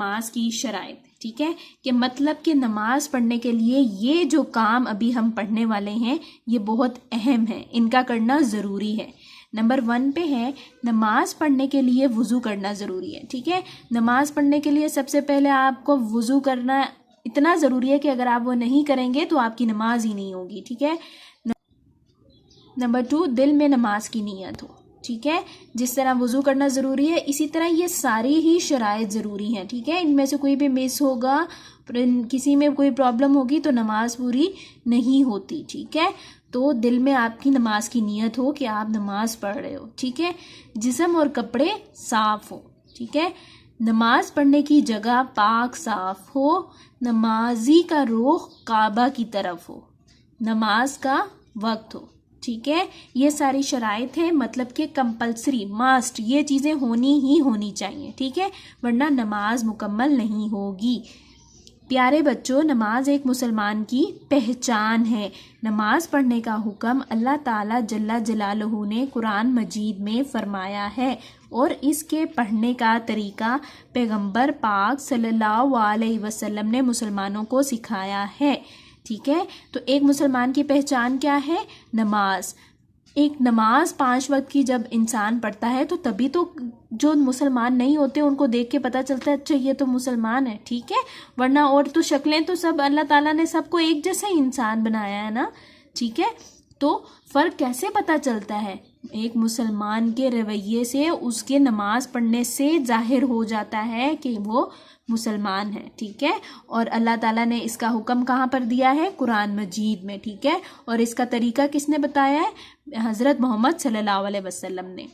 नमाज की शराइत, ठीक है, कि मतलब कि नमाज पढ़ने के लिए ये जो काम अभी हम पढ़ने वाले हैं ये बहुत अहम है, इनका करना ज़रूरी है। नंबर 1 पे है नमाज पढ़ने के लिए वज़ू करना ज़रूरी है, ठीक है। नमाज पढ़ने के लिए सबसे पहले आपको वज़ू करना इतना ज़रूरी है कि अगर आप वो नहीं करेंगे तो आपकी नमाज ही नहीं होगी, ठीक है। नंबर 2, दिल में नमाज की नीयत हो, ठीक है। जिस तरह वज़ू करना ज़रूरी है इसी तरह ये सारी ही शराइत ज़रूरी हैं, ठीक है। इनमें से कोई भी मिस होगा, किसी में कोई प्रॉब्लम होगी तो नमाज पूरी नहीं होती, ठीक है। तो दिल में आपकी नमाज की नीयत हो कि आप नमाज पढ़ रहे हो, ठीक है। जिस्म और कपड़े साफ हो, ठीक है। नमाज पढ़ने की जगह पाक साफ हो, नमाजी का रुख काबा की तरफ हो, नमाज का वक्त हो, ठीक है। ये सारी शराइत हैं, मतलब कि कंपलसरी, मस्ट, ये चीज़ें होनी ही होनी चाहिए, ठीक है, वरना नमाज मुकम्मल नहीं होगी। प्यारे बच्चों, नमाज एक मुसलमान की पहचान है। नमाज पढ़ने का हुक्म अल्लाह ताला जल्ला जलालहू ने कुरान मजीद में फरमाया है और इसके पढ़ने का तरीका पैगंबर पाक सल्लल्लाहु अलैहि वसल्लम ने मुसलमानों को सिखाया है, ठीक है। तो एक मुसलमान की पहचान क्या है? नमाज। एक नमाज 5 वक्त की जब इंसान पढ़ता है तो तभी तो जो मुसलमान नहीं होते उनको देख के पता चलता है अच्छा ये तो मुसलमान है, ठीक है, वरना और तो शक्लें तो सब अल्लाह ताला ने सबको एक जैसा ही इंसान बनाया है ना, ठीक है। तो फ़र्क कैसे पता चलता है? एक मुसलमान के रवैये से, उसके नमाज पढ़ने से जाहिर हो जाता है कि वो मुसलमान है, ठीक है। और अल्लाह ताला ने इसका हुक्म कहाँ पर दिया है? कुरान मजीद में, ठीक है। और इसका तरीका किसने बताया है? हज़रत मोहम्मद सल्लल्लाहु अलैहि वसल्लम ने।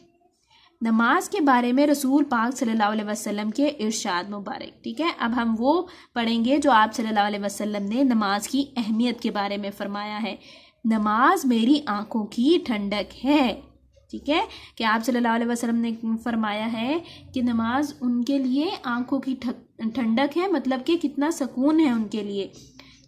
नमाज के बारे में रसूल पाक सल्लल्लाहु अलैहि वसल्लम के इरशाद मुबारक, ठीक है। अब हम वो पढ़ेंगे जो आप सल्लल्लाहु अलैहि वसल्लम ने नमाज की अहमियत के बारे में फरमाया है। नमाज मेरी आँखों की ठंडक है, ठीक है, कि आप सल्लल्लाहु अलैहि वसल्लम ने फरमाया है कि नमाज उनके लिए आँखों की ठंडक है, मतलब कि कितना सुकून है उनके लिए।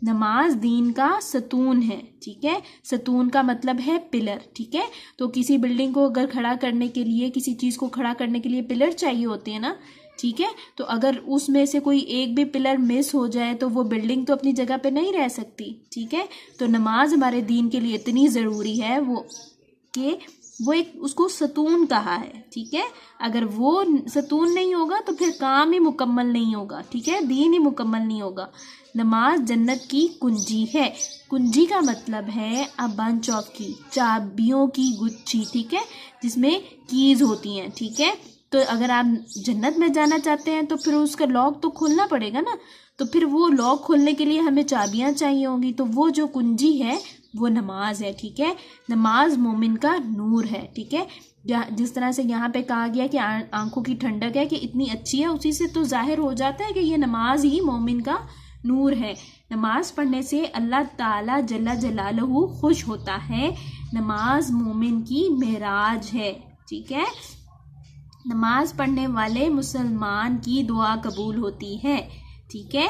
नमाज दीन का सतून है, ठीक है। सतून का मतलब है पिलर, ठीक है। तो किसी बिल्डिंग को अगर खड़ा करने के लिए, किसी चीज़ को खड़ा करने के लिए पिलर चाहिए होते हैं ना, ठीक है। तो अगर उसमें से कोई एक भी पिलर मिस हो जाए तो वो बिल्डिंग तो अपनी जगह पे नहीं रह सकती, ठीक है। तो नमाज हमारे दीन के लिए इतनी ज़रूरी है वो एक उसको सतून कहा है, ठीक है। अगर वो सतून नहीं होगा तो फिर काम ही मुकम्मल नहीं होगा, ठीक है, दीन ही मुकम्मल नहीं होगा। नमाज जन्नत की कुंजी है। कुंजी का मतलब है अ बंच ऑफ की, चाबियों की गुच्छी, ठीक है, जिसमें कीज होती हैं, ठीक है। तो अगर आप जन्नत में जाना चाहते हैं तो फिर उसका लॉक तो खोलना पड़ेगा ना, तो फिर वो लॉक खोलने के लिए हमें चाबियां चाहिए होंगी, तो वो जो कुंजी है वो नमाज है, ठीक है। नमाज मोमिन का नूर है, ठीक है। जिस तरह से यहाँ पे कहा गया कि आंखों की ठंडक है कि इतनी अच्छी है, उसी से तो जाहिर हो जाता है कि ये नमाज ही मोमिन का नूर है। नमाज पढ़ने से अल्लाह ताला जल्ला जलालहू खुश होता है। नमाज मोमिन की मेराज है, ठीक है। नमाज पढ़ने वाले मुसलमान की दुआ कबूल होती है, ठीक है।